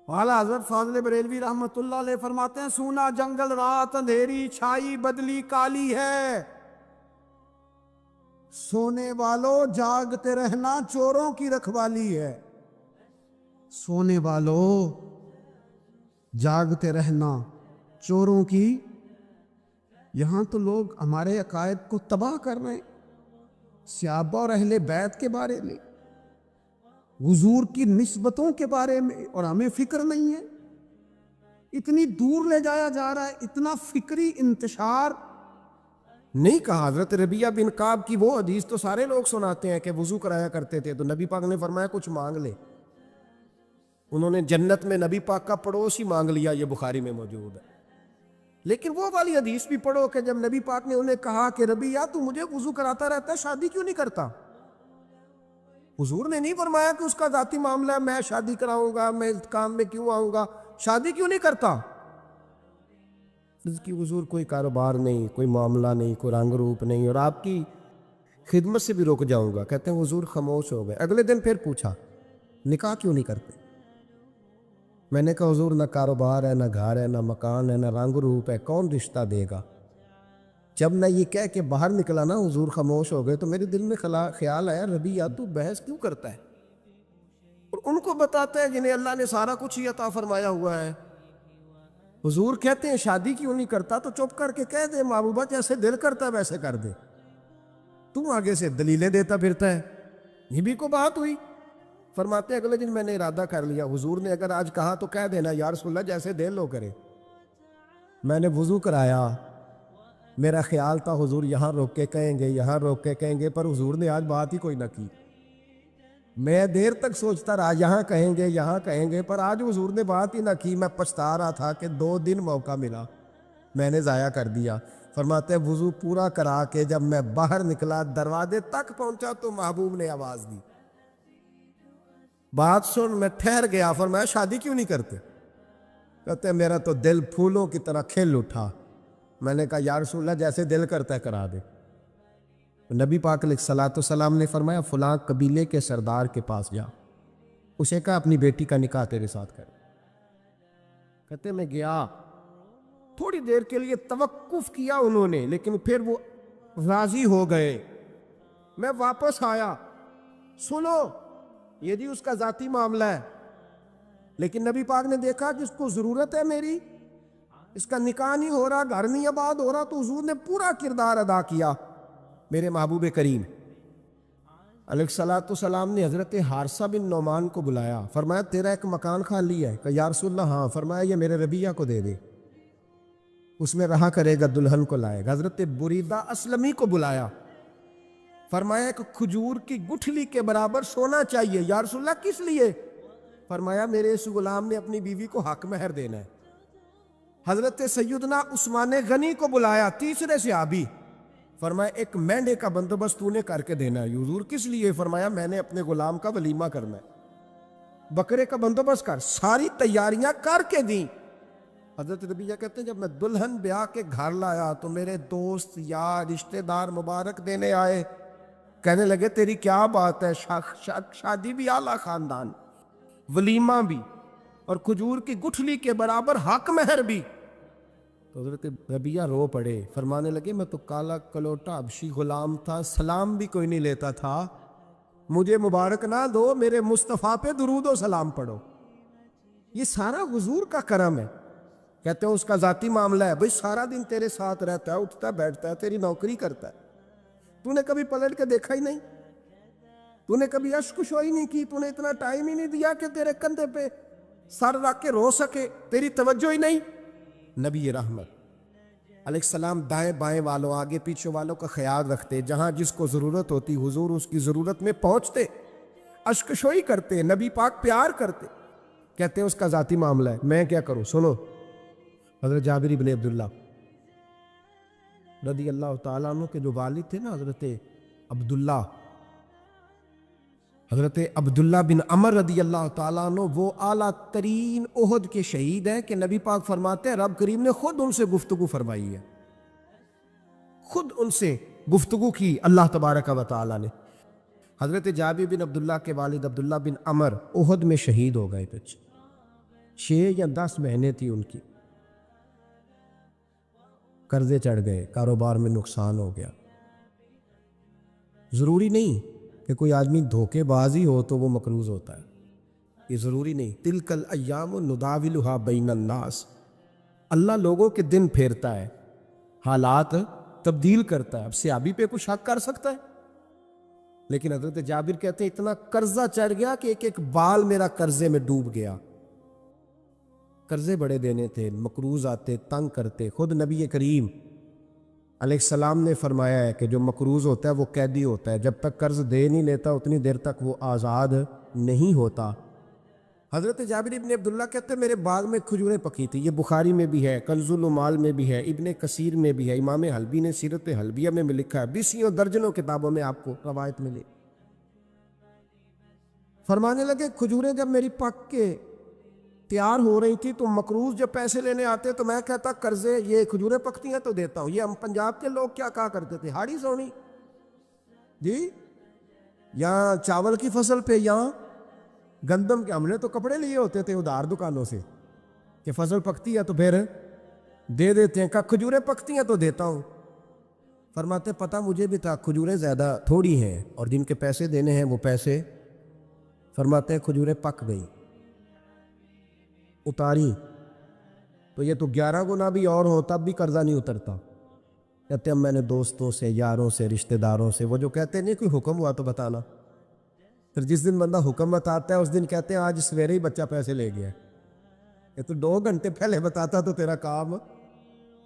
والا حضرت فاضل بریلوی رحمۃ اللہ علیہ فرماتے ہیں سونا جنگل رات اندھیری چھائی بدلی کالی ہے، سونے والوں جاگتے رہنا چوروں کی رکھوالی ہے۔ سونے والوں جاگتے رہنا چوروں کی، یہاں تو لوگ ہمارے عقائد کو تباہ کر رہے ہیں، صحابہ اور اہل بیت کے بارے میں، حضور کی نسبتوں کے بارے میں، اور ہمیں فکر نہیں ہے۔ اتنی دور لے جایا جا رہا ہے، اتنا فکری انتشار نہیں کہا۔ حضرت ربیعہ بن کعب کی وہ حدیث تو سارے لوگ سناتے ہیں کہ وضو کرایا کرتے تھے تو نبی پاک نے فرمایا کچھ مانگ لے، انہوں نے جنت میں نبی پاک کا پڑوس ہی مانگ لیا، یہ بخاری میں موجود ہے۔ لیکن وہ والی حدیث بھی پڑھو کہ جب نبی پاک نے انہیں کہا کہ ربیعہ تو مجھے وضو کراتا رہتا ہے، شادی کیوں نہیں کرتا؟ حضور نے نہیں فرمایا کہ اس کا ذاتی معاملہ ہے، میں شادی کراؤں گا، میں اس کام میں کیوں آؤں گا، شادی کیوں نہیں کرتا؟ اس کی حضور کوئی کاروبار نہیں، کوئی معاملہ نہیں، کوئی رنگ روپ نہیں، اور آپ کی خدمت سے بھی رک جاؤں گا۔ کہتے ہیں حضور خاموش ہو گئے۔ اگلے دن پھر پوچھا نکاح کیوں نہیں کرتے؟ میں نے کہا حضور نہ کاروبار ہے، نہ گھر ہے، نہ مکان ہے، نہ رنگ روپ ہے، کون رشتہ دے گا؟ جب میں یہ کہہ کے باہر نکلا نا حضور خاموش ہو گئے، تو میرے دل میں خیال آیا ربیعہ تو بحث کیوں کرتا ہے؟ اور ان کو بتاتا ہے جنہیں اللہ نے سارا کچھ ہی عطا فرمایا ہوا ہے۔ حضور کہتے ہیں شادی کیوں نہیں کرتا؟ تو چپ کر کے کہہ دے محبوبہ جیسے دل کرتا ہے ویسے کر دے، تو آگے سے دلیلیں دیتا پھرتا ہے۔ یہ بھی کو بات ہوئی۔ فرماتے ہیں اگلے دن میں نے ارادہ کر لیا، حضور نے اگر آج کہا تو کہہ دینا یا رسول اللہ جیسے دل ہو کرے۔ میں نے وضو کرایا، میرا خیال تھا حضور یہاں روک کے کہیں گے، یہاں روک کے کہیں گے، پر حضور نے آج بات ہی کوئی نہ کی۔ میں دیر تک سوچتا رہا یہاں کہیں گے، یہاں کہیں گے، پر آج حضور نے بات ہی نہ کی۔ میں پچھتا رہا تھا کہ 2 دن موقع ملا، میں نے ضائع کر دیا۔ فرماتے ہیں وضو پورا کرا کے جب میں باہر نکلا، دروازے تک پہنچا تو محبوب نے آواز دی، بات سن۔ میں ٹھہر گیا، فرمایا شادی کیوں نہیں کرتے؟ کہتے ہیں میرا تو دل پھولوں کی طرح کھل اٹھا۔ میں نے کہا یا رسول اللہ جیسے دل کرتا ہے کرا دے۔ نبی پاک علیہ الصلوۃ والسلام نے فرمایا فلاں قبیلے کے سردار کے پاس جا، اسے کہا اپنی بیٹی کا نکاح تیرے ساتھ کر۔ کہتے میں گیا، تھوڑی دیر کے لیے توقف کیا انہوں نے، لیکن پھر وہ راضی ہو گئے۔ میں واپس آیا، سنو یہ جی اس کا ذاتی معاملہ ہے، لیکن نبی پاک نے دیکھا کہ اس کو ضرورت ہے میری، اس کا نکاح نہیں ہو رہا، گھر نہیں آباد ہو رہا، تو حضور نے پورا کردار ادا کیا۔ میرے محبوب کریم علیہ الصلوۃ والسلام نے حضرت حارثہ بن نعمان کو بلایا، فرمایا تیرا ایک مکان خالی ہے؟ کہا یا رسول اللہ ہاں۔ فرمایا یہ میرے ربیعہ کو دے دے، اس میں رہا کرے گا، دلہن کو لائے گا۔ حضرت بریدہ اسلمی کو بلایا، فرمایا ایک کھجور کی گٹھلی کے برابر سونا چاہیے۔ یا رسول اللہ کس لیے؟ فرمایا میرے اس غلام نے اپنی بیوی کو حق مہر دینا ہے۔ حضرت سیدنا عثمان غنی کو بلایا، تیسرے صحابی، فرمایا ایک مینڈے کا بندوبست تو نے کر کے دینا ہے۔ حضور کس لیے؟ فرمایا میں نے اپنے غلام کا ولیمہ کرنا ہے، بکرے کا بندوبست کر۔ ساری تیاریاں کر کے دیں۔ حضرت ربیعہ کہتے ہیں جب میں دلہن بیاہ کے گھر لایا تو میرے دوست یار رشتہ دار مبارک دینے آئے، کہنے لگے تیری کیا بات ہے، شادی بھی اعلیٰ خاندان، ولیمہ بھی، اور کھجور کی گٹھلی کے برابر حق مہر بھی۔ تو حضرت ربیعہ رو پڑے، فرمانے لگے میں تو کالا کلوٹا حبشی غلام تھا، سلام بھی کوئی نہیں لیتا تھا، مجھے مبارک نہ دو، میرے مصطفیٰ پہ درود و سلام پڑھو۔ یہ سارا حضور کا کرم ہے۔ کہتے ہیں اس کا ذاتی معاملہ ہے، بھئی سارا دن تیرے ساتھ رہتا ہے، اٹھتا بیٹھتا ہے، تیری نوکری کرتا ہے، تو نے کبھی پلٹ کے دیکھا ہی نہیں، تو نے کبھی اشک شوئی نہیں کی، تو نے اتنا ٹائم ہی نہیں دیا کہ تیرے کندھے پہ سر رکھ کے رو سکے، تیری توجہ ہی نہیں۔ نبی رحمت علیہ السلام دائیں بائیں والوں، آگے پیچھے والوں کا خیال رکھتے، جہاں جس کو ضرورت ہوتی حضور اس کی ضرورت میں پہنچتے، اشک شوئی کرتے، نبی پاک پیار کرتے۔ کہتے ہیں اس کا ذاتی معاملہ ہے، میں کیا کروں؟ سنو حضرت جابر بن عبداللہ رضی اللہ تعالیٰ عنہ کے جو والد تھے نا حضرت عبداللہ بن عمر رضی اللہ تعالیٰ عنہ، وہ اعلیٰ ترین احد کے شہید ہیں کہ نبی پاک فرماتے ہیں رب کریم نے خود ان سے گفتگو فرمائی ہے، خود ان سے گفتگو کی اللہ تبارک و تعالیٰ نے۔ حضرت جابر بن عبداللہ کے والد عبداللہ بن عمر احد میں شہید ہو گئے۔ 6 یا 10 مہینے تھی ان کی، قرضے چڑھ گئے، کاروبار میں نقصان ہو گیا۔ ضروری نہیں کہ کوئی آدمی دھوکے باز ہی ہو تو وہ مقروض ہوتا ہے، یہ ضروری نہیں۔ تلک الایام نداولھا بین الناس، اللہ لوگوں کے دن پھیرتا ہے، حالات تبدیل کرتا ہے۔ اب سیابی پہ کچھ شک کر سکتا ہے؟ لیکن حضرت جابر کہتے ہیں اتنا قرضہ چڑھ گیا کہ ایک ایک بال میرا قرضے میں ڈوب گیا۔ قرضے بڑے دینے تھے، مقروض آتے، تنگ کرتے۔ خود نبی کریم علیہ السلام نے فرمایا ہے کہ جو مقروض ہوتا ہے وہ قیدی ہوتا ہے، جب تک قرض دے نہیں لیتا اتنی دیر تک وہ آزاد نہیں ہوتا۔ حضرت جابر ابن عبداللہ کہتے ہیں میرے باغ میں کھجوریں پکی تھی، یہ بخاری میں بھی ہے، کنز العمال میں بھی ہے، ابن کثیر میں بھی ہے، امام حلبی نے سیرت حلبیہ میں بھی لکھا ہے، بیسیوں درجنوں کتابوں میں آپ کو روایت ملے۔ فرمانے لگے کھجوریں جب میری پک کے تیار ہو رہی تھی تو مقروض جب پیسے لینے آتے تو میں کہتا قرضے یہ کھجوریں پکتی ہیں تو دیتا ہوں۔ یہ ہم پنجاب کے لوگ کیا کہا کرتے تھے، ہاڑی سونی جی، یہاں چاول کی فصل پہ، یہاں گندم کے، ہم نے تو کپڑے لیے ہوتے تھے ادھار دکانوں سے کہ فصل پکتی ہے تو پھر دے دیتے ہیں، کہ کھجوریں پکتی ہیں تو دیتا ہوں۔ فرماتے پتہ مجھے بھی تھا کھجوریں زیادہ تھوڑی ہیں اور جن کے پیسے دینے ہیں وہ پیسے، فرماتے ہیں کھجوریں پک گئی، اتاری تو یہ تو 11 گنا بھی اور ہو تب بھی قرضہ نہیں اترتا۔ کہتے ہیں میں نے دوستوں سے، یاروں سے، رشتہ داروں سے، وہ جو کہتے ہیں نہیں کوئی حکم ہوا تو بتانا، پھر جس دن بندہ حکم بتاتا ہے اس دن کہتے ہیں آج سویرے ہی بچہ پیسے لے گیا، یہ تو 2 گھنٹے پہلے بتاتا تو تیرا کام،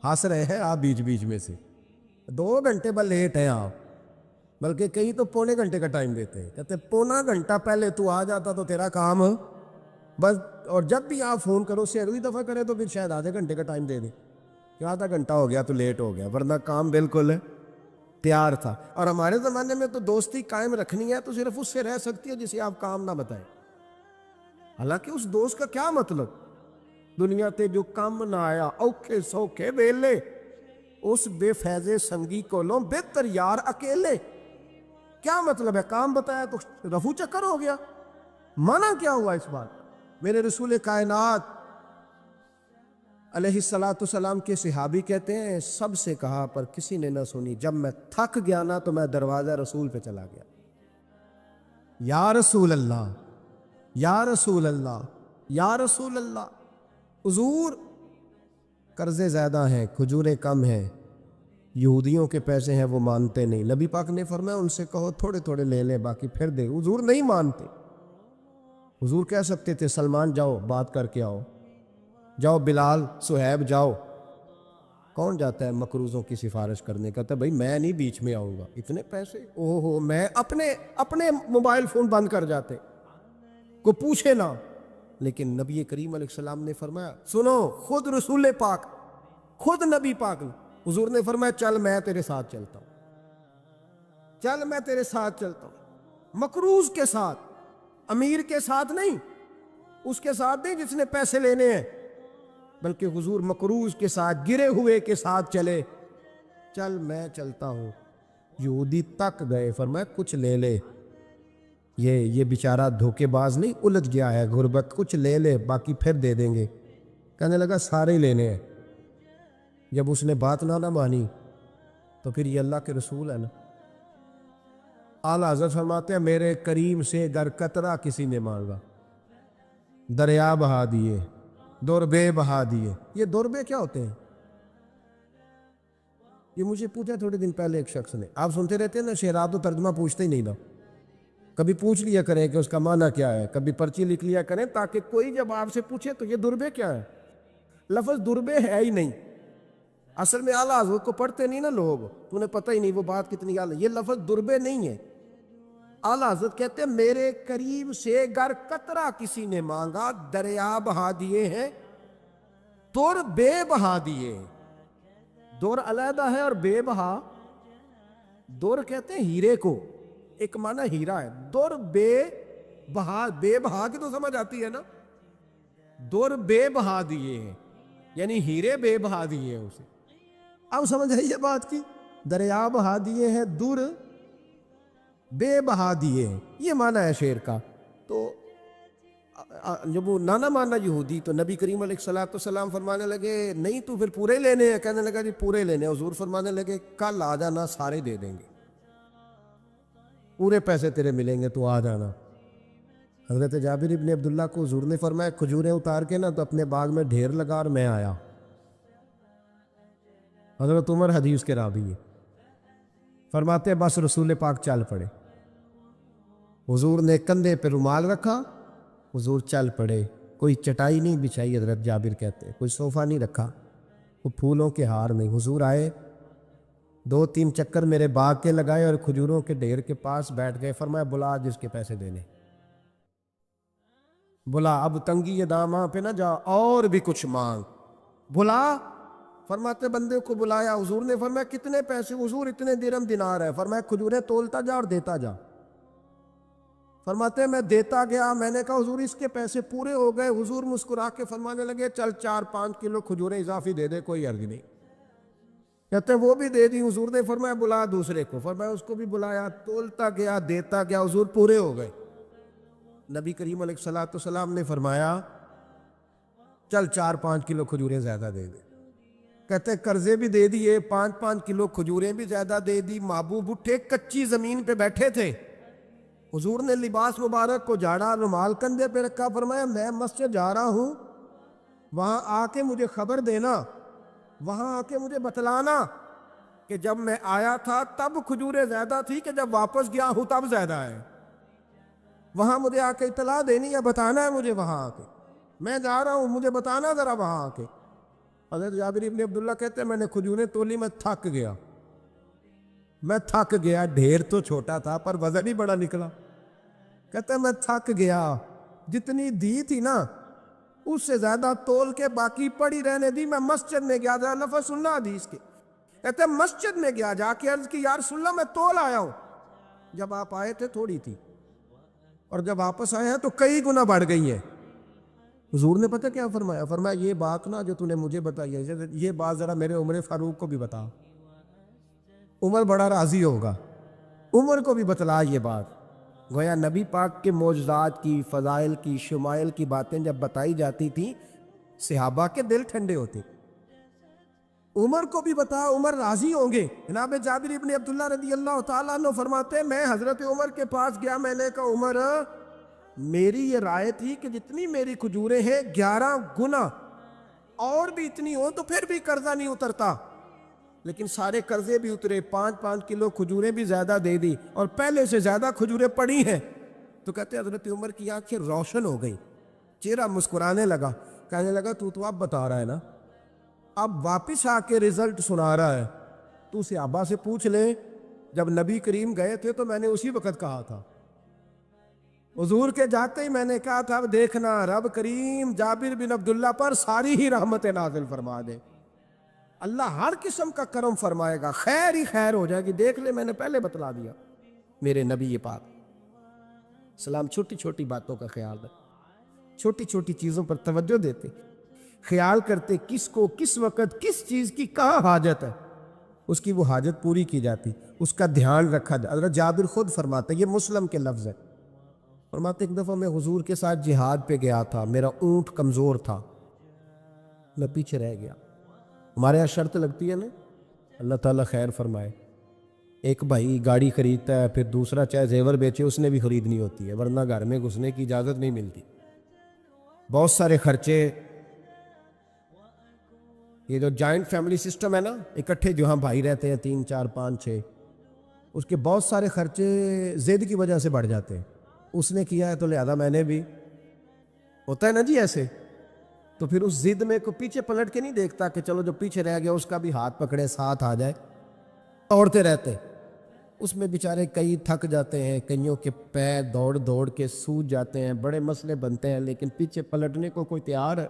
ہنس رہے ہیں آپ بیچ بیچ میں سے، 2 گھنٹے بس لیٹ ہیں آپ، بلکہ کئی تو پونے گھنٹے کا ٹائم دیتے ہیں، کہتے ہیں پونا گھنٹہ پہلے تو آ جاتا تو تیرا کام بس۔ اور جب بھی آپ فون کرو سے اگلی دفعہ کرے تو پھر شاید آدھے گھنٹے کا ٹائم دے دیں کہ آدھا گھنٹہ ہو گیا تو لیٹ ہو گیا، ورنہ کام بالکل تیار تھا۔ اور ہمارے زمانے میں تو دوستی قائم رکھنی ہے تو صرف اس سے رہ سکتی ہے جسے آپ کام نہ بتائیں، حالانکہ اس دوست کا کیا مطلب، دنیا تے جو کام نہ آیا اوکھے سوکھے ویلے، اس بے فیضے سنگی کولوں بہتر یار اکیلے۔ کیا مطلب ہے، کام بتایا تو رفو چکر ہو گیا، مانا کیا ہوا اس بات؟ میرے رسول کائنات علیہ السلام کے صحابی کہتے ہیں سب سے کہا پر کسی نے نہ سنی، جب میں تھک گیا نا تو میں دروازہ رسول پہ چلا گیا، یا رسول اللہ، یا رسول اللہ، یا رسول اللہ، حضور قرضے زیادہ ہیں، کھجوریں کم ہیں، یہودیوں کے پیسے ہیں وہ مانتے نہیں، نبی پاک نے فرمایا ان سے کہو تھوڑے تھوڑے لے لیں باقی پھر دے، حضور نہیں مانتے۔ حضور کہہ سکتے تھے سلمان جاؤ بات کر کے آؤ، جاؤ بلال، صہیب جاؤ، کون جاتا ہے مقروضوں کی سفارش کرنے؟ کہتا ہے بھائی میں نہیں بیچ میں آؤں گا، اتنے پیسے اوہ ہو، میں اپنے موبائل فون بند کر جاتے، کو پوچھے نہ۔ لیکن نبی کریم علیہ السلام نے فرمایا سنو، خود رسول پاک، خود نبی پاک، حضور نے فرمایا چل میں تیرے ساتھ چلتا ہوں، چل میں تیرے ساتھ چلتا ہوں، مقروض کے ساتھ، امیر کے ساتھ نہیں، اس کے ساتھ نہیں جس نے پیسے لینے ہیں، بلکہ حضور مقروض کے ساتھ، گرے ہوئے کے ساتھ چلے، چل میں چلتا ہوں۔ یہودی تک گئے، فرمایا کچھ لے لے، یہ بیچارہ دھوکے باز نہیں الجھ گیا ہے، غربت، کچھ لے لے باقی پھر دے دیں گے۔ کہنے لگا سارے ہی لینے ہیں۔ جب اس نے بات نہ مانی تو پھر یہ اللہ کے رسول ہے نا۔ اعلیٰ حضرت فرماتے ہیں میرے کریم سے گر قطرہ کسی نے مانگا، دریا بہا دیے، دوربے بہا دیے۔ یہ دوربے کیا ہوتے ہیں؟ یہ مجھے پوچھا تھوڑے دن پہلے ایک شخص نے، آپ سنتے رہتے ہیں نا شعرات و ترجمہ پوچھتے ہی نہیں نا، کبھی پوچھ لیا کریں کہ اس کا معنی کیا ہے، کبھی پرچی لکھ لیا کریں تاکہ کوئی جب آپ سے پوچھے تو یہ دوربے کیا ہے، لفظ دوربے ہے ہی نہیں، اصل میں اعلیٰ حضرت کو پڑھتے نہیں نا لوگ، تو انہیں پتہ ہی نہیں وہ بات کتنی اعلیٰ، یہ لفظ دوربے نہیں ہے۔ اعلیٰ حضرت کہتے ہیں میرے قریب سے گر قطرہ کسی نے مانگا، دریا بہا دیے ہیں، دور بے بہا دیے۔ دور علیحدہ ہے اور بے بہا، دور کہتے ہیں ہیرے کو، ایک معنی ہیرا ہے، دور بے بہا، بے بہا کی تو سمجھ آتی ہے نا، دور بے بہا دیے ہیں یعنی ہیرے بے بہا دیے ہیں اسے۔ اب سمجھ آئی یہ بات کی، دریا بہا دیے ہیں، دور بے بہا دیے ہیں، یہ معنی ہے شعر کا۔ تو جب وہ نہ مانا یہودی تو نبی کریم علیہ الصلوۃ والسلام فرمانے لگے نہیں تو پھر پورے لینے ہیں. کہنے لگا جی پورے لینے ہیں. حضور فرمانے لگے کل آ جانا سارے دے دیں گے, پورے پیسے تیرے ملیں گے, تو آ جانا. حضرت جابر ابن عبداللہ کو حضور نے فرمایا کھجوریں اتار کے نا تو اپنے باغ میں ڈھیر لگا اور میں آیا. حضرت عمر حدیث کے راوی ہے, فرماتے بس رسول پاک چل پڑے. حضور نے کندھے پہ رومال رکھا, حضور چل پڑے. کوئی چٹائی نہیں بچھائی, حضرت جابر کہتے ہیں, کوئی صوفہ نہیں رکھا, وہ پھولوں کے ہار نہیں. حضور آئے, 2-3 چکر میرے باغ کے لگائے اور کھجوروں کے ڈھیر کے پاس بیٹھ گئے. فرمایا بلا جس کے پیسے دینے, بلا, اب تنگی داماں پہ نہ جا اور بھی کچھ مانگ, بلا. فرماتے بندے کو بلایا. حضور نے فرمایا کتنے پیسے؟ حضور اتنے درہم دینار ہے. فرمایا کھجوریں تولتا جا اور دیتا جا. فرماتے میں دیتا گیا. میں نے کہا حضور اس کے پیسے پورے ہو گئے. حضور مسکرا کے فرمانے لگے چل 4-5 کلو کھجوریں اضافی دے دے, کوئی عرض نہیں. کہتے ہیں وہ بھی دے دی. حضور نے فرمایا بلا دوسرے کو. فرمایا اس کو بھی بلایا, تولتا گیا, دیتا گیا. حضور پورے ہو گئے. نبی کریم علیہ الصلوۃ والسلام نے فرمایا چل 4-5 کلو کھجوریں زیادہ دے دے. کہتے ہیں قرضے بھی دے دیے, 5-5 کلو کھجوریں بھی زیادہ دے دی. محبوب اٹھے, کچی زمین پہ بیٹھے تھے. حضور نے لباس مبارک کو جھاڑا, رومال کندھے پہ رکھا. فرمایا میں مسجد جا رہا ہوں, وہاں آ کے مجھے خبر دینا, وہاں آ کے مجھے بتلانا کہ جب میں آیا تھا تب کھجوریں زیادہ تھی کہ جب واپس گیا ہوں تب زیادہ ہے. وہاں مجھے آ کے اطلاع دینی ہے, بتانا ہے مجھے. وہاں آ کے میں جا رہا ہوں, مجھے بتانا ذرا وہاں آ کے. حضرت جابر ابن عبداللہ کہتے ہیں میں نے کھجوریں تولی, میں تھک گیا. میں تھک گیا, ڈھیر تو چھوٹا تھا پر وزن ہی بڑا نکلا. کہتے ہیں میں تھک گیا, جتنی دی تھی نا اس سے زیادہ تول کے باقی پڑی رہنے دی. میں مسجد میں گیا, ذرا لفظ سننا حدیث کے. کہتے ہیں مسجد میں گیا, جا کے عرض کی یا رسول اللہ میں تول آیا ہوں. جب آپ آئے تھے تھوڑی تھی, اور جب واپس آئے ہیں تو کئی گنا بڑھ گئی ہیں. حضور نے پتہ کیا فرمایا؟ فرمایا یہ بات نا جو تو نے مجھے بتائی ہے, یہ بات ذرا میرے عمر فاروق کو بھی بتا. عمر بڑا راضی ہوگا. عمر کو بھی بتلا یہ بات. گویا نبی پاک کے معجزات کی, فضائل کی, شمائل کی باتیں جب بتائی جاتی تھیں صحابہ کے دل ٹھنڈے ہوتے. عمر کو بھی بتا, عمر راضی ہوں گے. جناب جابر ابن عبداللہ رضی اللہ تعالیٰ عنہ فرماتے ہیں میں حضرت عمر کے پاس گیا. میں نے کہا عمر میری یہ رائے تھی کہ جتنی میری کھجوریں ہیں 11 گنا اور بھی اتنی ہو تو پھر بھی قرضہ نہیں اترتا, لیکن سارے قرضے بھی اترے. 5-5 کلو کھجوریں بھی زیادہ دے دی اور پہلے سے زیادہ کھجوریں پڑی ہیں. تو کہتے ہیں حضرت عمر کی آنکھیں روشن ہو گئی, چہرہ مسکرانے لگا. کہنے لگا تو اب بتا رہا ہے نا, اب واپس آ کے رزلٹ سنا رہا ہے. تو صحابہ سے پوچھ لے, جب نبی کریم گئے تھے تو میں نے اسی وقت کہا تھا. حضور کے جاتے ہی میں نے کہا تھا اب دیکھنا رب کریم جابر بن عبداللہ پر ساری ہی رحمتیں نازل فرما دے. اللہ ہر قسم کا کرم فرمائے گا, خیر ہی خیر ہو جائے گی. دیکھ لے میں نے پہلے بتلا دیا. میرے نبی پاک سلام چھوٹی چھوٹی باتوں کا خیال رکھ, چھوٹی چھوٹی چیزوں پر توجہ دیتے, خیال کرتے کس کو کس وقت کس چیز کی کہاں حاجت ہے, اس کی وہ حاجت پوری کی جاتی, اس کا دھیان رکھا جاتا. حضرت جابر خود فرماتے, یہ مسلم کے لفظ ہے, فرماتے ایک دفعہ میں حضور کے ساتھ جہاد پہ گیا تھا. میرا اونٹ کمزور تھا, میں پیچھے رہ گیا. ہمارے یہاں شرط لگتی ہے نا, اللہ تعالیٰ خیر فرمائے. ایک بھائی گاڑی خریدتا ہے, پھر دوسرا چاہے زیور بیچے اس نے بھی خریدنی ہوتی ہے, ورنہ گھر میں گھسنے کی اجازت نہیں ملتی. بہت سارے خرچے. یہ جو جوائنٹ فیملی سسٹم ہے نا, اکٹھے جو ہاں بھائی رہتے ہیں 3 4 5 6, اس کے بہت سارے خرچے ضد کی وجہ سے بڑھ جاتے ہیں. اس نے کیا ہے تو لہذا میں نے بھی, ہوتا ہے نا جی ایسے. تو پھر اس ضد میں کو پیچھے پلٹ کے نہیں دیکھتا کہ چلو جو پیچھے رہ گیا اس کا بھی ہاتھ پکڑے ساتھ آ جائے. دوڑتے رہتے, اس میں بیچارے کئی تھک جاتے ہیں, کئیوں کے پیر دوڑ دوڑ کے سوج جاتے ہیں, بڑے مسئلے بنتے ہیں, لیکن پیچھے پلٹنے کو کوئی تیار ہے؟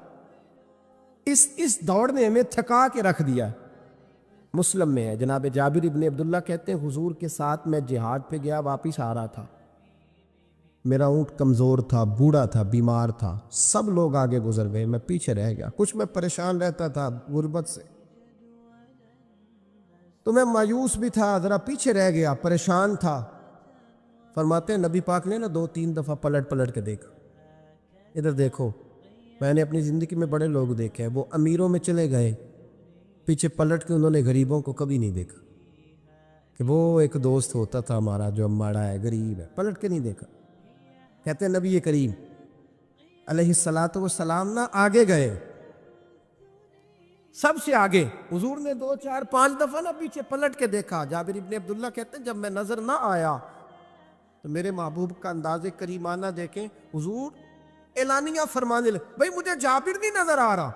اس دوڑ نے ہمیں تھکا کے رکھ دیا. مسلم میں ہے, جناب جابر ابن عبداللہ کہتے ہیں حضور کے ساتھ میں جہاد پہ گیا, واپس آ رہا تھا. میرا اونٹ کمزور تھا, بوڑھا تھا, بیمار تھا, سب لوگ آگے گزر گئے, میں پیچھے رہ گیا. کچھ میں پریشان رہتا تھا غربت سے, تو میں مایوس بھی تھا, ذرا پیچھے رہ گیا, پریشان تھا. فرماتے ہیں نبی پاک نے نا 2-3 دفعہ پلٹ کے دیکھا, ادھر دیکھو، میں نے اپنی زندگی میں بڑے لوگ دیکھے ہیں، وہ امیروں میں چلے گئے، پیچھے پلٹ کے انہوں نے غریبوں کو کبھی نہیں دیکھا کہ وہ ایک دوست ہوتا تھا ہمارا جو ماڑا ہے، غریب ہے، پلٹ کے نہیں دیکھا۔ کہتے ہیں نبی کریم علیہ الصلاۃ والسلام نہ آگے گئے، سب سے آگے۔ حضور نے 2 4 5 دفعہ نہ پیچھے پلٹ کے دیکھا۔ جابر ابن عبداللہ کہتے ہیں جب میں نظر نہ آیا تو میرے محبوب کا انداز کریمانہ دیکھیں، حضور اعلانیہ فرمانے لگے، بھئی مجھے جابر نہیں نظر آ رہا۔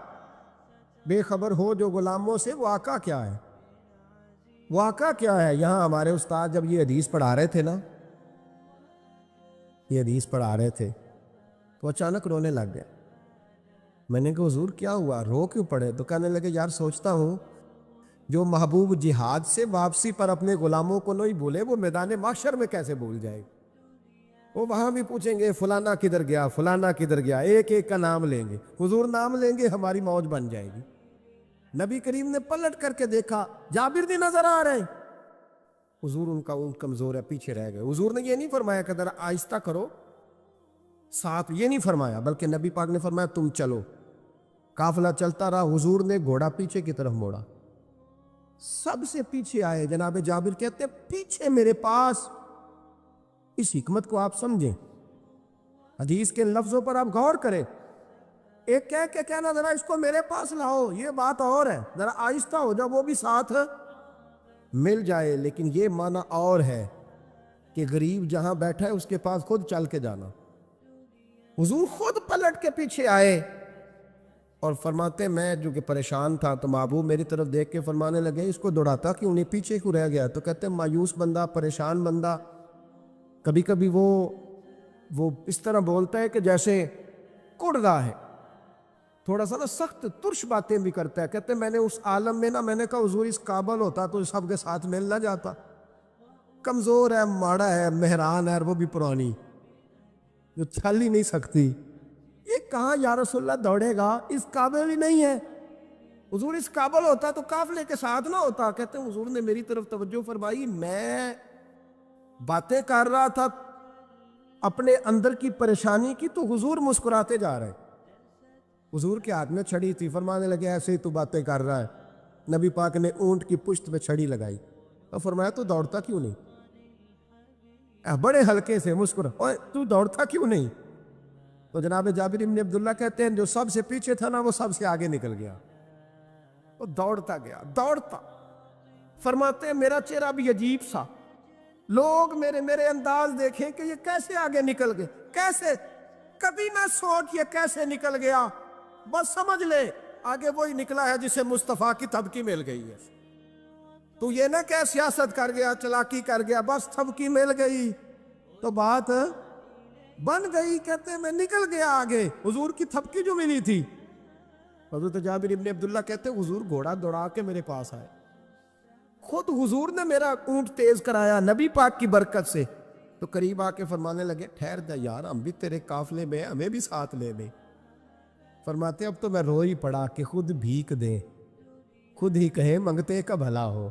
بے خبر ہو جو غلاموں سے، واقعہ کیا ہے؟ واقعہ کیا ہے؟ یہاں ہمارے استاد جب یہ حدیث پڑھا رہے تھے نا، یہ حدیث پڑھا رہے تھے تو اچانک رونے لگ گئے۔ میں نے کہا حضور کیا ہوا، رو کیوں پڑے؟ تو کہنے لگے یار سوچتا ہوں جو محبوب جہاد سے واپسی پر اپنے غلاموں کو نہیں بھولے، وہ میدان محشر میں کیسے بھول جائے؟ وہ وہاں بھی پوچھیں گے فلانا کدھر گیا، فلانا کدھر گیا، ایک ایک کا نام لیں گے۔ حضور نام لیں گے ہماری موج بن جائے گی۔ نبی کریم نے پلٹ کر کے دیکھا، جابر نہیں نظر آ رہے۔ حضور ان کا اونٹ کمزور ہے، پیچھے رہ گئے۔ حضور نے یہ نہیں فرمایا کہ ذرا آہستہ کرو ساتھ، یہ نہیں فرمایا، بلکہ نبی پاک نے فرمایا تم چلو۔ قافلہ چلتا رہا، حضور نے گھوڑا پیچھے کی طرف موڑا، سب سے پیچھے آئے۔ جناب جابر کہتے ہیں پیچھے میرے پاس۔ اس حکمت کو آپ سمجھیں، حدیث کے لفظوں پر آپ غور کریں۔ ایک کہہ کے کہنا ذرا اس کو میرے پاس لاؤ، یہ بات اور ہے، ذرا آہستہ ہو جب وہ بھی ساتھ مل جائے۔ لیکن یہ معنی اور ہے کہ غریب جہاں بیٹھا ہے اس کے پاس خود چل کے جانا۔ حضور خود پلٹ کے پیچھے آئے اور فرماتے میں جو کہ پریشان تھا تو محبوب میری طرف دیکھ کے فرمانے لگے اس کو دوڑاتا کیوں نہیں، پیچھے کیوں رہ گیا؟ تو کہتے ہیں مایوس بندہ، پریشان بندہ کبھی کبھی وہ اس طرح بولتا ہے کہ جیسے کڑ رہا ہے، تھوڑا سا نا سخت ترش باتیں بھی کرتا ہے۔ کہتے ہیں میں نے اس عالم میں نا، میں نے کہا حضور اس قابل ہوتا تو سب کے ساتھ مل نہ جاتا، کمزور ہے، ماڑا ہے، مہران ہے، اور وہ بھی پرانی جو چل ہی نہیں سکتی، یہ کہاں یا رسول اللہ دوڑے گا، اس قابل ہی نہیں ہے۔ حضور اس قابل ہوتا تو قافلے کے ساتھ نہ ہوتا۔ کہتے ہیں حضور نے میری طرف توجہ فرمائی، میں باتیں کر رہا تھا اپنے اندر کی پریشانی کی تو حضور مسکراتے جا رہے۔ حضور کے ہاتھ میں چھڑی تھی، فرمانے لگے ایسے ہی تو باتیں کر رہا ہے۔ نبی پاک نے اونٹ کی پشت پہ چھڑی لگائی اور فرمایا تو دوڑتا کیوں نہیں؟ بڑے ہلکے سے مسکرا، اوے تو دوڑتا کیوں نہیں؟ تو جناب جابر بن عبداللہ کہتے ہیں جو سب سے پیچھے تھا نا وہ سب سے آگے نکل گیا، وہ دوڑتا گیا، دوڑتا۔ فرماتے ہیں میرا چہرہ بھی عجیب سا، لوگ میرے انداز دیکھیں کہ یہ کیسے آگے نکل گئے، کیسے، کبھی نہ سوچ یہ کیسے نکل گیا، بس سمجھ لے آگے وہی نکلا ہے جسے مصطفیٰ کی تھپکی مل گئی ہے۔ تو یہ نہ کہ سیاست کر گیا، چلاکی کر گیا، بس تھپکی مل گئی تو بات بن گئی۔ کہتے ہیں میں نکل گیا آگے، حضور کی تھپکی جو ملی تھی۔ حضرت جابر ابن عبداللہ کہتے ہیں حضور گھوڑا دوڑا کے میرے پاس آئے، خود حضور نے میرا اونٹ تیز کرایا نبی پاک کی برکت سے۔ تو قریب آ کے فرمانے لگے ٹھہر جا یار، ہم بھی تیرے قافلے میں، ہمیں بھی ساتھ لے لے۔ فرماتے اب تو میں رو ہی پڑا کہ خود بھیک دے، خود ہی کہے منگتے کا بھلا ہو،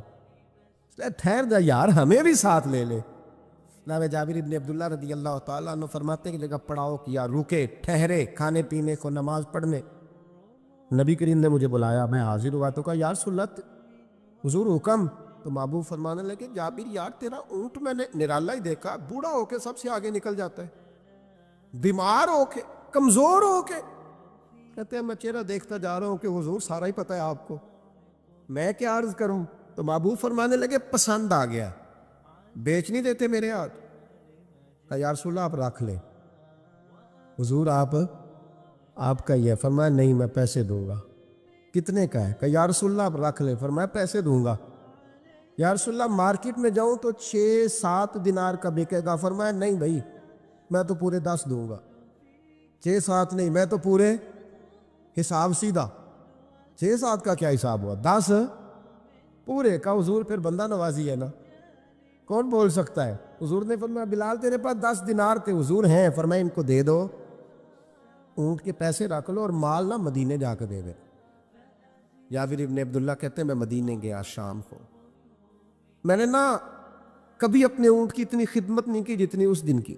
ٹھہر جا یار ہمیں بھی ساتھ لے لے۔ جناب جابر ابن عبداللہ رضی اللہ تعالیٰ عنہ فرماتے ہیں کہ جگہ پڑاؤ کیا، رکے، ٹھہرے کھانے پینے کو، نماز پڑھنے۔ نبی کریم نے مجھے بلایا، میں حاضر ہوا تو کہا یا رسول اللہ حضور حکم؟ تو محبوب فرمانے لگے جابر یار تیرا اونٹ میں نے نرالا ہی دیکھا، بوڑھا ہو کے سب سے آگے نکل جاتا ہے، بیمار ہو کے، کمزور ہو کے۔ کہتے ہیں میں چہرہ دیکھتا جا رہا ہوں کہ حضور سارا ہی پتہ ہے آپ کو، میں کیا عرض کروں؟ تو محبوب فرمانے لگے پسند آ گیا، بیچ نہیں دیتے میرے ہاتھ؟ کہا یا رسول اللہ آپ رکھ لیں، حضور آپ کا یہ۔ فرمایا نہیں میں پیسے دوں گا۔ کتنے کا ہے؟ کہا یا رسول اللہ آپ رکھ لیں۔ فرمایا پیسے دوں گا۔ یا رسول اللہ مارکیٹ میں جاؤں تو 6-7 دینار کا بکے گا۔ فرمایا نہیں بھائی میں تو پورے 10 دوں گا، 6-7 نہیں، میں تو پورے حساب سیدھا، 6-7 کا کیا حساب ہوا، 10 پورے کا۔ حضور پھر بندہ نوازی ہے نا، کون بول سکتا ہے؟ حضور نے فرمایا بلال تیرے پاس 10 دینار تھے؟ حضور ہیں۔ فرمایا ان کو دے دو، اونٹ کے پیسے رکھ لو اور مال نہ مدینے جا کے دے دے۔ جابر ابن عبداللہ کہتے ہیں میں مدینے گیا شام کو، میں نے نا کبھی اپنے اونٹ کی اتنی خدمت نہیں کی جتنی اس دن کی۔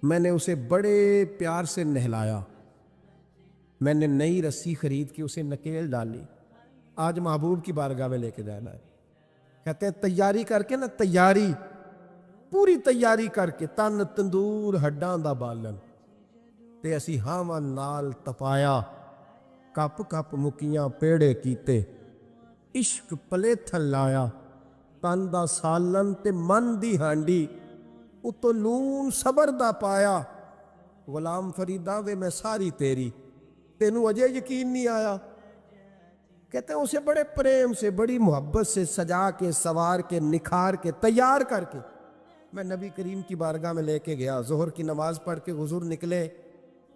میں نے اسے بڑے پیار سے نہلایا، میں نے نئی رسی خرید کے اسے نکیل ڈالی، آج محبوب کی بارگاہ میں لے کے جانا ہے۔ کہتے ہیں تیاری کر کے نا، تیاری پوری تیاری کر کے، تن تندور ہڈاں دا بالن تے اسی ہاواں نال تپایا، کپ کپ مکیاں پیڑے کیتے، عشق پلے تھل لایا، تن دا سالن تے من دی ہانڈی، اتو نون صبر دا پایا، غلام فریدا وے میں ساری تیری، تینوں اجے یقین نہیں آیا۔ کہتے ہیں اسے بڑے پریم سے، بڑی محبت سے سجا کے، سوار کے، نکھار کے، تیار کر کے میں نبی کریم کی بارگاہ میں لے کے گیا۔ ظہر کی نماز پڑھ کے حضور نکلے،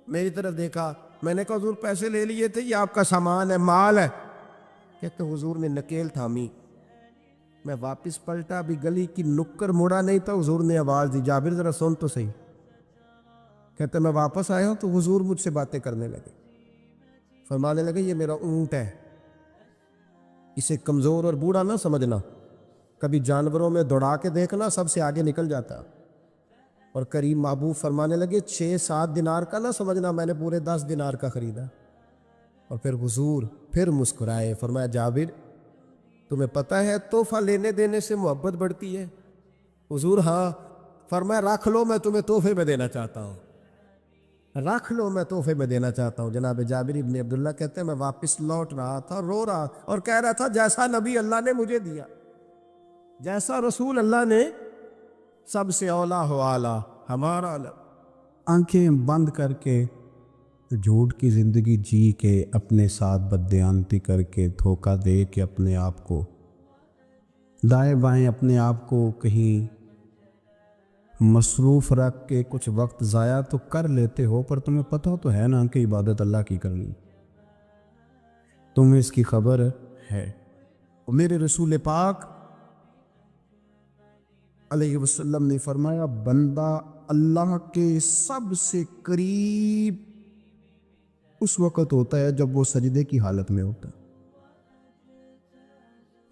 میری طرف دیکھا، میں نے کہا حضور پیسے لے لیے تھے، یہ آپ کا سامان ہے، مال ہے؟ کہتے حضور نے نکیل تھامی، میں واپس پلٹا، ابھی گلی کی نکر مڑا نہیں تھا، حضور نے آواز دی، جابر ذرا سن تو صحیح۔ کہتے میں واپس آیا ہوں تو حضور مجھ سے باتیں کرنے لگے، فرمانے لگے یہ میرا اونٹ ہے، اسے کمزور اور بوڑھا نہ سمجھنا، کبھی جانوروں میں دوڑا کے دیکھنا، سب سے آگے نکل جاتا۔ اور کریم محبوب فرمانے لگے 6-7 دینار کا نہ سمجھنا، میں نے پورے 10 دینار کا خریدا۔ اور پھر حضور پھر مسکرائے، فرمایا جابر تمہیں پتہ ہے تحفہ لینے دینے سے محبت بڑھتی ہے؟ حضور ہاں۔ فرمایا رکھ لو، میں تمہیں تحفے میں دینا چاہتا ہوں، رکھ لو، میں تحفے میں دینا چاہتا ہوں۔ جناب جابر ابن عبداللہ کہتے ہیں میں واپس لوٹ رہا تھا، رو رہا اور کہہ رہا تھا جیسا نبی اللہ نے مجھے دیا، جیسا رسول اللہ نے، سب سے اولا ہو اعلیٰ ہمارا علم۔ آنکھیں بند کر کے جھوٹ کی زندگی جی کے، اپنے ساتھ بددیانتی کر کے، دھوکہ دے کے اپنے آپ کو، دائیں بائیں اپنے آپ کو کہیں مصروف رکھ کے کچھ وقت ضائع تو کر لیتے ہو، پر تمہیں پتہ تو ہے نا کہ عبادت اللہ کی کرنی، تمہیں اس کی خبر ہے۔ اور میرے رسول پاک علیہ وسلم نے فرمایا بندہ اللہ کے سب سے قریب اس وقت ہوتا ہے جب وہ سجدے کی حالت میں ہوتا ہے۔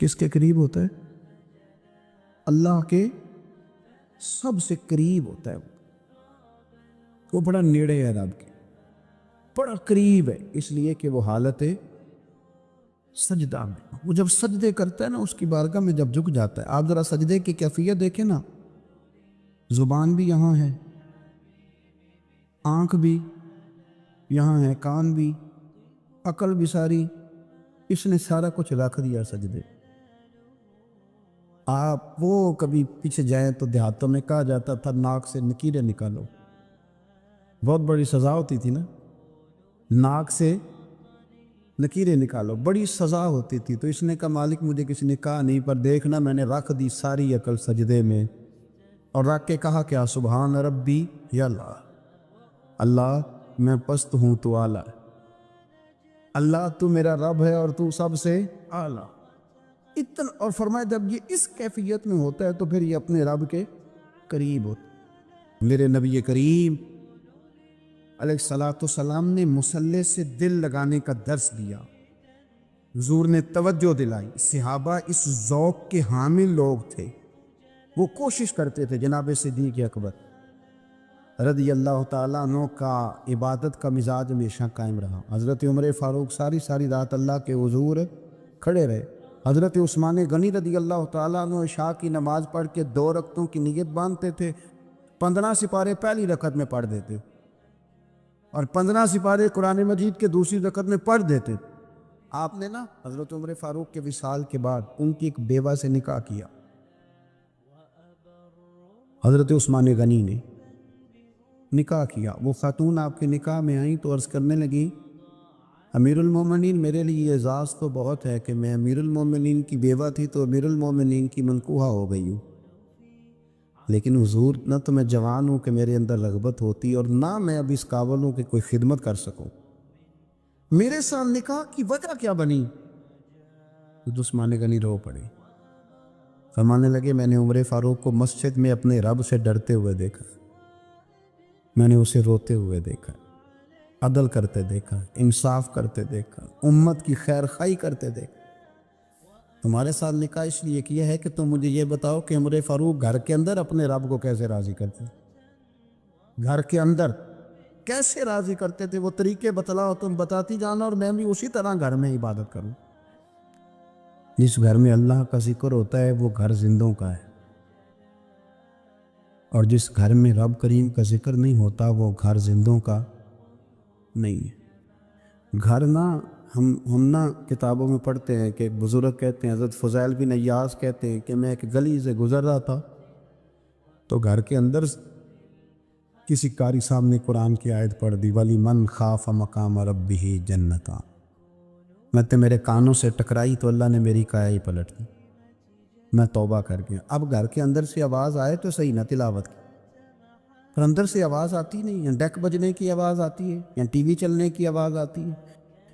کس کے قریب ہوتا ہے؟ اللہ کے سب سے قریب ہوتا ہے، وہ بڑا نیڑے ہے رب کے، بڑا قریب ہے، اس لیے کہ وہ حالت سجدہ میں، وہ جب سجدے کرتا ہے نا، اس کی بارگاہ میں جب جھک جاتا ہے۔ آپ ذرا سجدے کی کیفیت دیکھیں نا، زبان بھی یہاں ہے، آنکھ بھی یہاں ہے، کان بھی، عقل بھی ساری، اس نے سارا کچھ رکھ دیا سجدے۔ آپ وہ کبھی پیچھے جائیں تو دیہاتوں میں کہا جاتا تھا ناک سے نکیریں نکالو، بہت بڑی سزا ہوتی تھی نا، ناک سے نکیریں نکالو، بڑی سزا ہوتی تھی۔ تو اس نے کہا مالک مجھے کسی نے کہا نہیں، پر دیکھنا میں نے رکھ دی ساری عقل سجدے میں، اور رکھ کے کہا کیا؟ سبحان ربی یا اللہ، اللہ میں پست ہوں تو اعلیٰ ہے، اللہ تو میرا رب ہے اور تو سب سے اعلیٰ اتنا۔ اور فرمایا جب یہ اس کیفیت میں ہوتا ہے تو پھر یہ اپنے رب کے قریب ہوتا ہے۔ میرے نبی کریم علیہ الصلاۃ والسلام نے مصلی سے دل لگانے کا درس دیا، حضور نے توجہ دلائی، صحابہ اس ذوق کے حامل لوگ تھے، وہ کوشش کرتے تھے۔ جناب صدیق اکبر رضی اللہ تعالیٰ عنہ کا عبادت کا مزاج ہمیشہ قائم رہا۔ حضرت عمر فاروق ساری رات اللہ کے حضور کھڑے رہے۔ حضرت عثمان غنی رضی اللہ تعالیٰ عنہ عشاء کی نماز پڑھ کے 2 رکعتوں کی نیت باندھتے تھے، 15 سپارے پہلی رکعت میں پڑھ دیتے اور 15 سپارے قرآن مجید کے دوسری رکعت میں پڑھ دیتے۔ آپ نے نا حضرت عمر فاروق کے وصال کے بعد ان کی ایک بیوہ سے نکاح کیا، حضرت عثمان غنی نے نکاح کیا۔ وہ خاتون آپ کے نکاح میں آئیں تو عرض کرنے لگی امیر المومنین میرے لیے اعزاز تو بہت ہے کہ میں امیر المومنین کی بیوہ تھی تو امیر المومنین کی منکوحہ ہو گئی ہوں، لیکن حضور نہ تو میں جوان ہوں کہ میرے اندر رغبت ہوتی اور نہ میں اب اس قابل ہوں کہ کوئی خدمت کر سکوں، میرے ساتھ نکاح کی وجہ کیا بنی؟ تو عثمان غنی رو پڑے، فرمانے لگے میں نے عمر فاروق کو مسجد میں اپنے رب سے ڈرتے ہوئے دیکھا، میں نے اسے روتے ہوئے دیکھا، عدل کرتے دیکھا، انصاف کرتے دیکھا، امت کی خیر خواہی کرتے دیکھا۔ تمہارے ساتھ نکاح اس لیے کیا ہے کہ تم مجھے یہ بتاؤ کہ عمر فاروق گھر کے اندر اپنے رب کو کیسے راضی کرتے، گھر کے اندر کیسے راضی کرتے تھے، وہ طریقے بتلاؤ، تم بتاتی جانا اور میں بھی اسی طرح گھر میں عبادت کروں۔ جس گھر میں اللہ کا ذکر ہوتا ہے وہ گھر زندوں کا ہے، اور جس گھر میں رب کریم کا ذکر نہیں ہوتا وہ گھر زندوں کا نہیں ہے۔ گھر نا ہم نا کتابوں میں پڑھتے ہیں کہ بزرگ کہتے ہیں، حضرت فضیل بن ایاز کہتے ہیں کہ میں ایک گلی سے گزر رہا تھا تو گھر کے اندر کسی قاری صاحب نے قرآن کی آیت پڑھ دی، وَلِمَنْ خَافَ مَقَامَ رَبِّهِ جَنَّتَانِ۔ میں میرے کانوں سے ٹکرائی تو اللہ نے میری کایا ہی پلٹ دی، میں توبہ کر گیا۔ اب گھر کے اندر سے آواز آئے تو صحیح نہ تلاوت کی، پر اندر سے آواز آتی نہیں ہے، ڈیک بجنے کی آواز آتی ہے، یا ٹی وی چلنے کی آواز آتی ہے،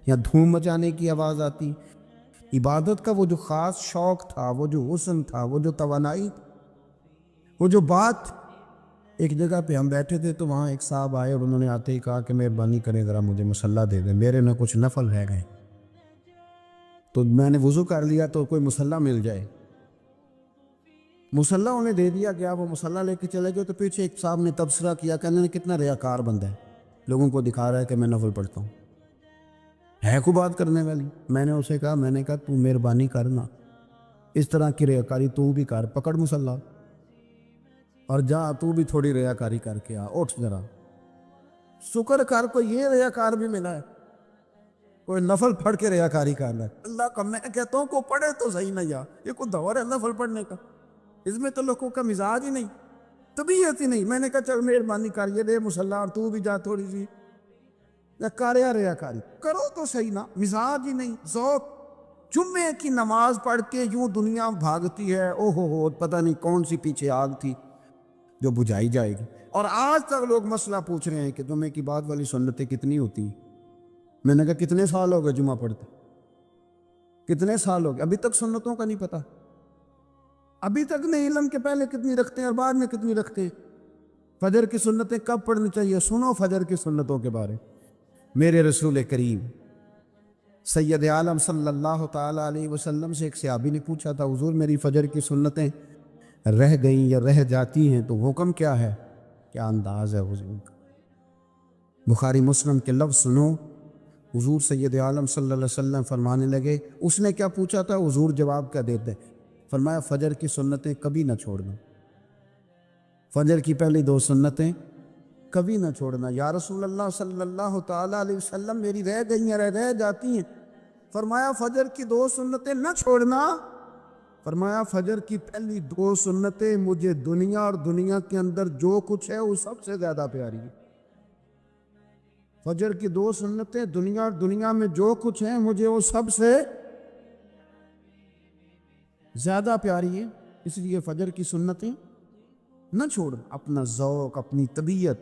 یا دھوم مچانے کی آواز آتی ہے۔ عبادت کا وہ جو خاص شوق تھا، وہ جو حسن تھا، وہ جو توانائی، وہ جو بات۔ ایک جگہ پہ ہم بیٹھے تھے تو وہاں ایک صاحب آئے اور انہوں نے آتے ہی کہا کہ مہربانی کریں ذرا مجھے مصلی دے دیں، میرے میں کچھ نفل رہ گئے۔ تو میں نے وضو کر لیا تو کوئی مصلی مل جائے، مصلی انہیں دے دیا گیا، وہ مصلی لے کے چلے گئے۔ تو پیچھے ایک صاحب نے تبصرہ کیا، کہنے نے کتنا ریاکار بندہ ہے، لوگوں کو دکھا رہا ہے کہ میں نفل پڑھتا ہوں، ہے کو بات کرنے والی۔ میں نے اسے کہا، میں نے کہا تو مہربانی کرنا، اس طرح کی ریاکاری تو بھی کر، پکڑ مصلی اور جا تو بھی تھوڑی ریاکاری کر کے آ، اٹھ ذرا شکر کر، کوئی یہ ریاکار بھی ملا ہے، کوئی نفل پڑھ کے ریاکاری کر رہا ہے۔ اللہ کا میں کہتا ہوں کو پڑھے تو صحیح نہ، یا یہ کوئی دور ہے نفل پڑھنے کا؟ اس میں تو لوگوں کا مزاج ہی نہیں، طبیعت ہی نہیں۔ میں نے کہا چل مہربانی کر یہ دے مصلی اور تو بھی جا تھوڑی سی ریاکاری کرو تو صحیح نا، مزاج ہی نہیں، ذوق۔ جمعے کی نماز پڑھ کے یوں دنیا بھاگتی ہے، او ہو پتہ نہیں کون سی پیچھے آگ تھی جو بجھائی جائے گی۔ اور آج تک لوگ مسئلہ پوچھ رہے ہیں کہ جمعے کی بعد والی سنتیں کتنی ہوتی ہیں۔ میں نے کہا کتنے سال ہو گئے جمعہ پڑھتے، کتنے سال ہو گئے، ابھی تک سنتوں کا نہیں پتہ، ابھی تک نہیں علم کے پہلے کتنی رکھتے ہیں اور بعد میں کتنی رکھتے ہیں۔ فجر کی سنتیں کب پڑھنی چاہیے؟ سنو فجر کی سنتوں کے بارے۔ میرے رسول کریم سید عالم صلی اللہ تعالیٰ علیہ وسلم سے ایک صحابی نے پوچھا تھا، حضور میری فجر کی سنتیں رہ گئیں یا رہ جاتی ہیں تو حکم کیا ہے؟ کیا انداز ہے حضور کا، بخاری مسلم کے لفظ سنو۔ حضور سید عالم صلی اللہ علیہ وسلم فرمانے لگے، اس نے کیا پوچھا تھا؟ حضور جواب کیا دیتے؟ فرمایا فجر کی سنتیں کبھی نہ چھوڑنا، فجر کی پہلی 2 سنتیں کبھی نہ چھوڑنا۔ یا رسول اللہ صلی اللہ تعالیٰ علیہ وسلم میری رہ گئی ہیں، رہ جاتی ہیں۔ فرمایا فجر کی 2 سنتیں نہ چھوڑنا، فرمایا فجر کی پہلی 2 سنتیں مجھے دنیا اور دنیا کے اندر جو کچھ ہے وہ سب سے زیادہ پیاری ہے۔ فجر کی 2 سنتیں دنیا اور دنیا میں جو کچھ ہے مجھے وہ سب سے زیادہ پیاری ہے، اس لیے فجر کی سنتیں نہ چھوڑ۔ اپنا ذوق، اپنی طبیعت،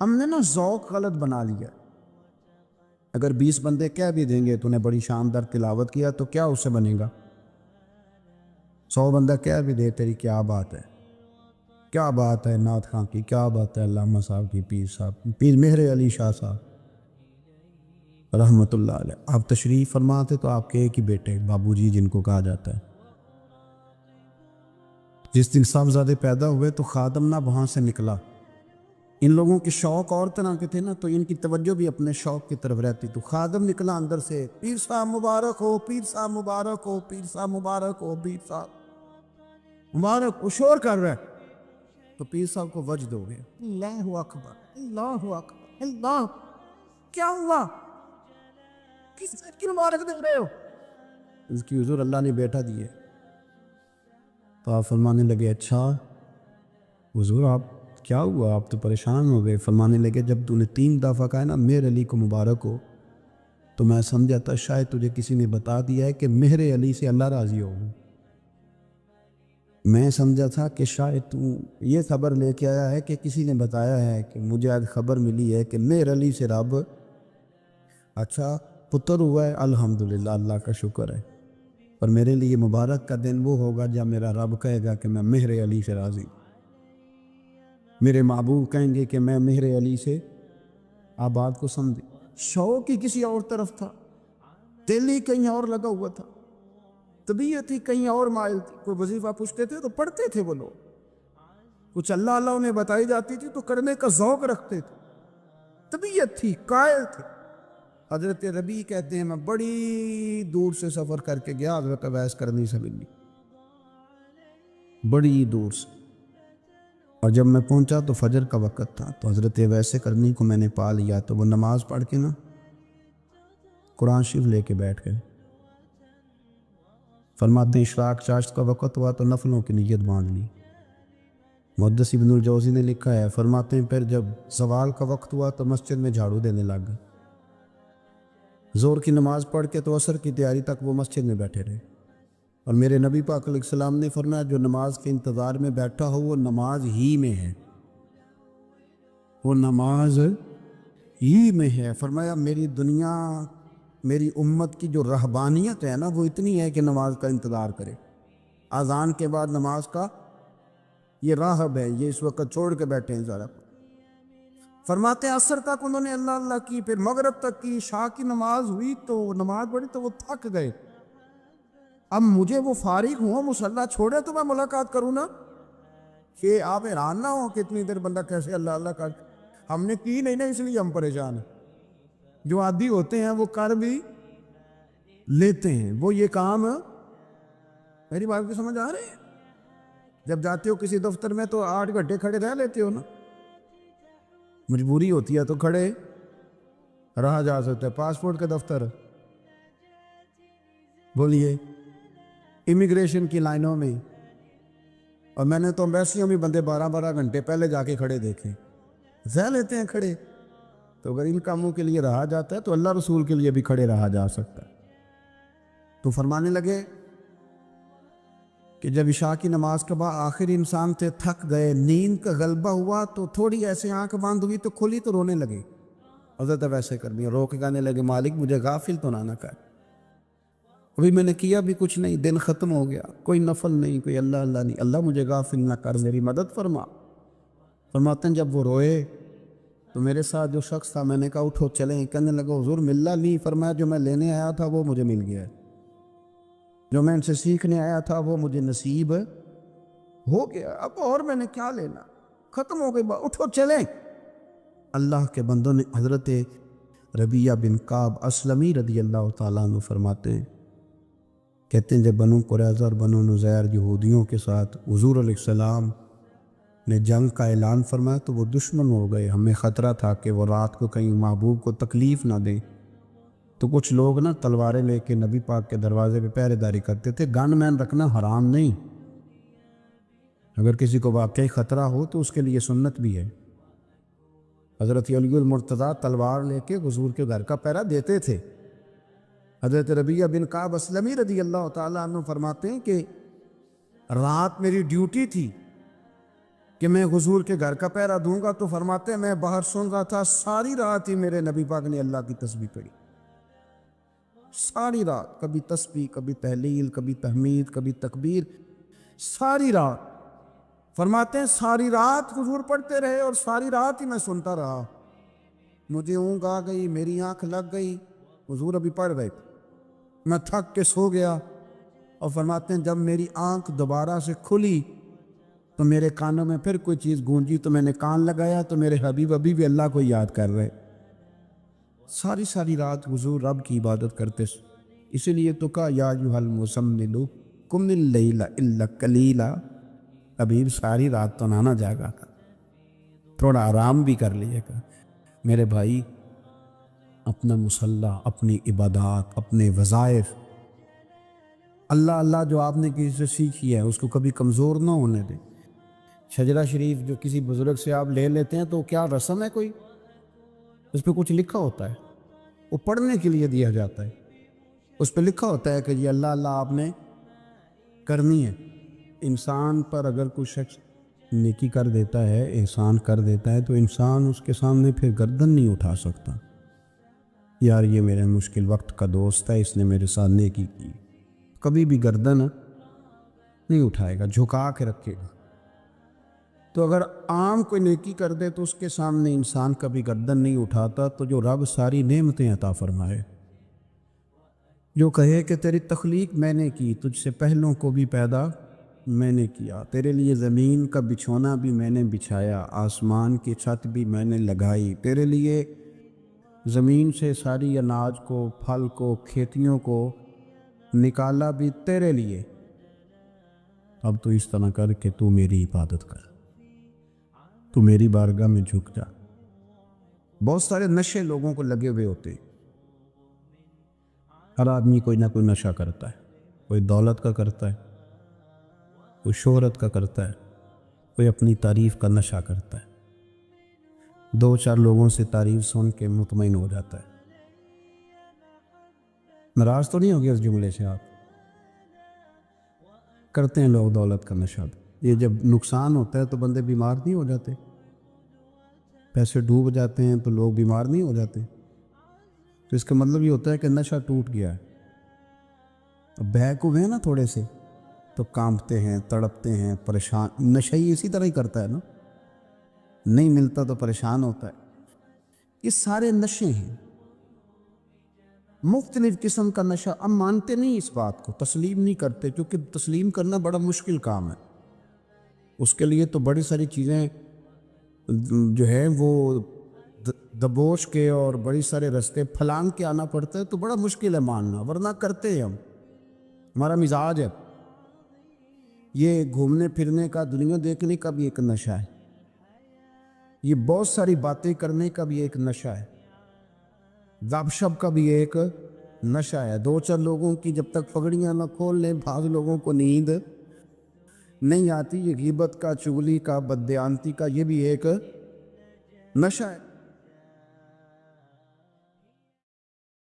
ہم نے نا ذوق غلط بنا لیا۔ اگر 20 بندے کہہ بھی دیں گے تو نے بڑی شاندار تلاوت کیا تو کیا اس سے بنے گا؟ 100 بندہ کہہ بھی دے تیری کیا بات ہے، کیا بات ہے نعت خاں کی، کیا بات ہے علامہ صاحب کی، پیر صاحب کی، پیر مہر علی شاہ صاحب رحمۃ اللہ علیہ۔ آپ تشریف فرماتے تو آپ کے ایک ہی بیٹے بابو جی جن کو کہا جاتا ہے، جس دن صاحبزادے پیدا ہوئے تو خادم نہ وہاں سے نکلا۔ ان لوگوں کے شوق اور طرح کے تھے نا، تو ان کی توجہ بھی اپنے شوق کی طرف رہتی۔ تو خادم نکلا اندر سے، پیر صاحب مبارک ہو، پیر صاحب مبارک ہو، پیر صاحب مبارک ہو، پیر صاحب مبارک، شور کر رہا ہے۔ تو پیر صاحب کو وجد ہو گیا، اللہ اکبر، اللہ اکبر، اللہ، کیا ہوا؟ کس چیز کی مبارک دے رہے ہو؟ اس کی حضور اللہ نے بیٹا دیے۔ تو آپ فرمانے لگے اچھا حضور آپ کیا ہوا، آپ تو پریشان ہو گئے۔ فرمانے لگے جب تو نے 3 دفعہ کہا نا مہر علی کو مبارک ہو تو میں سمجھا تھا شاید تجھے کسی نے بتا دیا ہے کہ مہر علی سے اللہ راضی ہو۔ میں سمجھا تھا کہ شاید تو یہ خبر لے کے آیا ہے کہ کسی نے بتایا ہے کہ مجھے آج خبر ملی ہے کہ مہر علی سے رب، اچھا پتر ہوا ہے، الحمدللہ اللہ کا شکر ہے، پر میرے لیے مبارک کا دن وہ ہوگا جب میرا رب کہے گا کہ میں مہر علی سے راضی، میرے محبوب کہیں گے کہ میں مہر علی سے۔ آپ بات کو سمجھیں، شوق ہی کسی اور طرف تھا، دل ہی کہیں اور لگا ہوا تھا، طبیعت ہی کہیں اور مائل تھی۔ کوئی وظیفہ پوچھتے تھے تو پڑھتے تھے وہ لوگ، کچھ اللہ اللہ انہیں بتائی جاتی تھی تو کرنے کا ذوق رکھتے تھے، طبیعت تھی، قائل تھے۔ حضرت ربیع کہتے ہیں میں بڑی دور سے سفر کر کے گیا حضرت اویس کرنی سے ملنی، بڑی دور سے، اور جب میں پہنچا تو فجر کا وقت تھا، تو حضرت اویس کرنی کو میں نے پا لیا، تو وہ نماز پڑھ کے نا قرآن شریف لے کے بیٹھ گئے۔ فرماتے ہیں اشراق چاشت کا وقت ہوا تو نفلوں کی نیت باندھ لی۔ محدث ابن الجوزی نے لکھا ہے، فرماتے ہیں پھر جب زوال کا وقت ہوا تو مسجد میں جھاڑو دینے لگ گئے۔ زور کی نماز پڑھ کے تو عصر کی تیاری تک وہ مسجد میں بیٹھے رہے، اور میرے نبی پاک علیہ السلام نے فرمایا جو نماز کے انتظار میں بیٹھا ہو وہ نماز ہی میں ہے، وہ نماز ہی میں ہے۔ فرمایا میری دنیا، میری امت کی جو رہبانیت ہے نا وہ اتنی ہے کہ نماز کا انتظار کرے، اذان کے بعد نماز کا یہ راہب ہے، یہ اس وقت چھوڑ کے بیٹھے ہیں ذرا۔ فرماتے ہیں عصر تک انہوں نے اللہ اللہ کی، پھر مغرب تک کی، عشاء کی نماز ہوئی تو نماز پڑھی تو وہ تھک گئے۔ اب مجھے وہ فارغ ہوں، مصلی چھوڑے تو میں ملاقات کروں نا، کہ آپ حیران نہ ہو کہ اتنی دیر بندہ کیسے اللہ اللہ کر، ہم نے کی نہیں نا اس لیے ہم پریشان ہیں۔ جو عادی ہوتے ہیں وہ کر بھی لیتے ہیں، وہ یہ کام، میری بات کی سمجھ آ رہی ہے؟ جب جاتے ہو کسی دفتر میں تو 8 گھنٹے کھڑے رہ لیتے ہو نا، مجبوری ہوتی ہے تو کھڑے رہا جا سکتا ہے۔ پاسپورٹ کا دفتر، بولیے، امیگریشن کی لائنوں میں، اور میں نے تو ایمبیسیوں میں بندے 12 گھنٹے پہلے جا کے کھڑے دیکھے، رہ لیتے ہیں کھڑے۔ تو اگر ان کاموں کے لیے رہا جاتا ہے تو اللہ رسول کے لیے بھی کھڑے رہا جا سکتا ہے۔ تو فرمانے لگے کہ جب عشاء کی نماز کے بعد آخر انسان تھے، تھک گئے، نیند کا غلبہ ہوا تو تھوڑی ایسے آنکھ بند ہوئی تو کھلی تو رونے لگے۔ حضرت ویسے کر دیا، رو کے کہنے لگے مالک مجھے غافل تو نہ کر، ابھی میں نے کیا بھی کچھ نہیں، دن ختم ہو گیا، کوئی نفل نہیں، کوئی اللہ اللہ نہیں، اللہ مجھے غافل نہ کر، میری مدد فرما۔ فرماتے ہیں جب وہ روئے تو میرے ساتھ جو شخص تھا میں نے کہا اٹھو چلیں، کہنے لگا حضور ملا نہیں، فرمایا جو میں لینے آیا تھا وہ مجھے مل گیا ہے، جو میں ان سے سیکھنے آیا تھا وہ مجھے نصیب ہو گیا، اب اور میں نے کیا لینا، ختم ہو گئی بات، اٹھو چلیں۔ اللہ کے بندوں نے حضرت ربیعہ بن کعب اسلمی رضی اللہ تعالیٰ عنہ فرماتے ہیں، کہتے ہیں جب بنو قریظہ اور بنو نذیر یہودیوں کے ساتھ حضور علیہ السلام نے جنگ کا اعلان فرمایا تو وہ دشمن ہو گئے، ہمیں خطرہ تھا کہ وہ رات کو کہیں محبوب کو تکلیف نہ دیں، تو کچھ لوگ نا تلواریں لے کے نبی پاک کے دروازے پہ پہرے داری کرتے تھے۔ گن مین رکھنا حرام نہیں، اگر کسی کو واقعی خطرہ ہو تو اس کے لیے سنت بھی ہے۔ حضرت علی المرتضیٰ تلوار لے کے حضور کے گھر کا پہرا دیتے تھے۔ حضرت ربیعہ بن کعب اسلمی رضی اللہ تعالیٰ عنہ فرماتے ہیں کہ رات میری ڈیوٹی تھی کہ میں حضور کے گھر کا پہرا دوں گا، تو فرماتے ہیں میں باہر سن رہا تھا، ساری رات ہی میرے نبی پاک نے اللہ کی تسبیح پڑھی، ساری رات، کبھی تسبیح، کبھی تہلیل، کبھی تحمید، کبھی تکبیر، ساری رات۔ فرماتے ہیں ساری رات حضور پڑھتے رہے اور ساری رات ہی میں سنتا رہا، مجھے اونگ آ گئی، میری آنکھ لگ گئی، حضور ابھی پڑھ رہے تھے، میں تھک کے سو گیا۔ اور فرماتے ہیں جب میری آنکھ دوبارہ سے کھلی تو میرے کانوں میں پھر کوئی چیز گونجی، تو میں نے کان لگایا تو میرے حبیب ابھی بھی اللہ کو یاد کر رہے، ساری رات حضور رب کی عبادت کرتے۔ اسی لیے تو کہا یا ایھا المزمل قم اللیل الا قلیلا، حبیب ساری رات تو نہ جاگا تھا، تھوڑا آرام بھی کر لیے گا۔ میرے بھائی اپنا مصلی، اپنی عبادات، اپنے وظائف، اللہ اللہ جو آپ نے کسی سے سیکھی ہے اس کو کبھی کمزور نہ ہونے دیں۔ شجرہ شریف جو کسی بزرگ سے آپ لے لیتے ہیں تو کیا رسم ہے کوئی؟ اس پہ کچھ لکھا ہوتا ہے، وہ پڑھنے کے لیے دیا جاتا ہے، اس پہ لکھا ہوتا ہے کہ یہ اللہ اللہ آپ نے کرنی ہے۔ انسان پر اگر کوئی شخص نیکی کر دیتا ہے، احسان کر دیتا ہے، تو انسان اس کے سامنے پھر گردن نہیں اٹھا سکتا، یار یہ میرے مشکل وقت کا دوست ہے، اس نے میرے ساتھ نیکی کی، کبھی بھی گردن نہیں اٹھائے گا، جھکا کے رکھے گا۔ تو اگر عام کوئی نیکی کر دے تو اس کے سامنے انسان کبھی گردن نہیں اٹھاتا، تو جو رب ساری نعمتیں عطا فرمائے، جو کہے کہ تیری تخلیق میں نے کی، تجھ سے پہلوں کو بھی پیدا میں نے کیا، تیرے لیے زمین کا بچھونا بھی میں نے بچھایا، آسمان کی چھت بھی میں نے لگائی، تیرے لیے زمین سے ساری اناج کو، پھل کو، کھیتیوں کو نکالا بھی تیرے لیے۔ اب تو اس طرح کر کہ تو میری عبادت کر، تو میری بارگاہ میں جھک جا۔ بہت سارے نشے لوگوں کو لگے ہوئے ہوتے، ہر آدمی کوئی نہ کوئی نشہ کرتا ہے، کوئی دولت کا کرتا ہے، کوئی شہرت کا کرتا ہے، کوئی اپنی تعریف کا نشہ کرتا ہے، دو چار لوگوں سے تعریف سن کے مطمئن ہو جاتا ہے۔ ناراض تو نہیں ہو گیا اس جملے سے؟ آپ کرتے ہیں لوگ دولت کا نشہ بھی، یہ جب نقصان ہوتا ہے تو بندے بیمار نہیں ہو جاتے؟ پیسے ڈوب جاتے ہیں تو لوگ بیمار نہیں ہو جاتے؟ تو اس کا مطلب یہ ہوتا ہے کہ نشہ ٹوٹ گیا ہے۔ اب بہک ہوئے ہیں نا تھوڑے سے تو کانپتے ہیں، تڑپتے ہیں، پریشان۔ نشہ ہی اسی طرح ہی کرتا ہے نا، نہیں ملتا تو پریشان ہوتا ہے۔ یہ سارے نشے ہیں، مختلف قسم کا نشہ۔ ہم مانتے نہیں اس بات کو، تسلیم نہیں کرتے، کیونکہ تسلیم کرنا بڑا مشکل کام ہے۔ اس کے لیے تو بڑی ساری چیزیں جو ہے وہ دبوچ کے اور بڑی سارے رستے پھلانگ کے آنا پڑتا ہے، تو بڑا مشکل ہے ماننا، ورنہ کرتے ہیں ہم، ہمارا مزاج ہے۔ یہ گھومنے پھرنے کا، دنیا دیکھنے کا بھی ایک نشہ ہے، یہ بہت ساری باتیں کرنے کا بھی ایک نشہ ہے، گپ شپ کا بھی ایک نشہ ہے۔ دو چار لوگوں کی جب تک پگڑیاں نہ کھول لیں، بعض لوگوں کو نیند نہیں آتی۔ یہ غیبت کا، چغلی کا، بددیانتی کا، یہ بھی ایک نشہ ہے۔